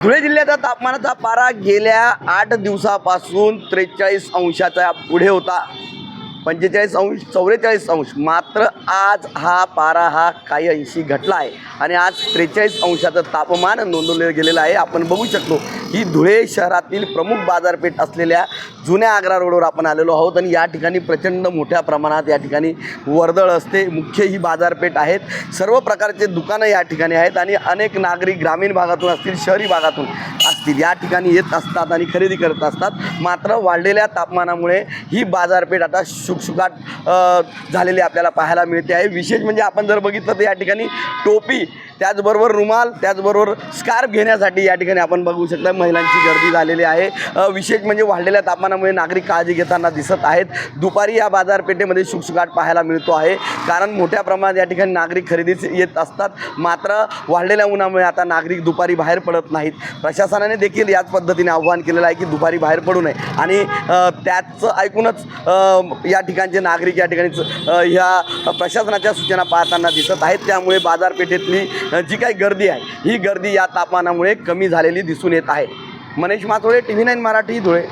धुळे जिल्ह्याचा तापमानाचा पारा गेल्या 8 दिवसापासून 43 अंशाच्या पुढे होता. 45 अंश 44 अंश. मात्र आज हा पारा हा काही अंशी घटला आहे आणि आज 43 अंशाचं तापमान नोंदवलं गेलेलं आहे. आपण बघू शकतो ही धुळे शहरातील प्रमुख बाजारपेठ असलेल्या जुन्या आग्रा रोडवर आपण आलेलो आहोत आणि या ठिकाणी प्रचंड मोठ्या प्रमाणात या ठिकाणी वर्दळ असते. मुख्य ही बाजारपेठ आहेत. सर्व प्रकारचे दुकानं या ठिकाणी आहेत आणि अनेक नागरिक ग्रामीण भागातून असतील, शहरी भागातून असतील, या ठिकाणी येत असतात आणि खरेदी करत असतात. मात्र वाढलेल्या तापमानामुळे ही बाजारपेठ आता शुकशुकाट झालेली आपल्याला पाहायला मिळते आहे. विशेष म्हणजे आपण जर बघितलं तर या ठिकाणी टोपी, त्याचबरोबर रुमाल, त्याचबरोबर स्कार्फ घेण्यासाठी या ठिकाणी आपण बघू शकता महिलांची गर्दी झालेली आहे. विशेष म्हणजे वाढलेल्या तापमानामुळे नागरिक काळजी घेताना दिसत आहेत. दुपारी या बाजारपेठेमध्ये शुकशुकाट पाहायला मिळतो आहे, कारण मोठ्या प्रमाणात या ठिकाणी नागरिक खरेदीस येत असतात. मात्र वाढलेल्या उन्हामुळे आता नागरिक दुपारी बाहेर पडत नाहीत. प्रशासनाने देखील याच पद्धतीने आव्हान केलेलं आहे की दुपारी बाहेर पडू नये आणि त्याचं ऐकूनच या ठिकाणचे नागरिक या ठिकाणी ह्या प्रशासनाच्या सूचना पाळताना दिसत आहेत. त्यामुळे बाजारपेठेतली जी काही गर्दी आहे ही गर्दी या तापमानामुळे कमी झालेली दिसून येत आहे. मनीष माथोळे, TV9 मराठी, धुळे.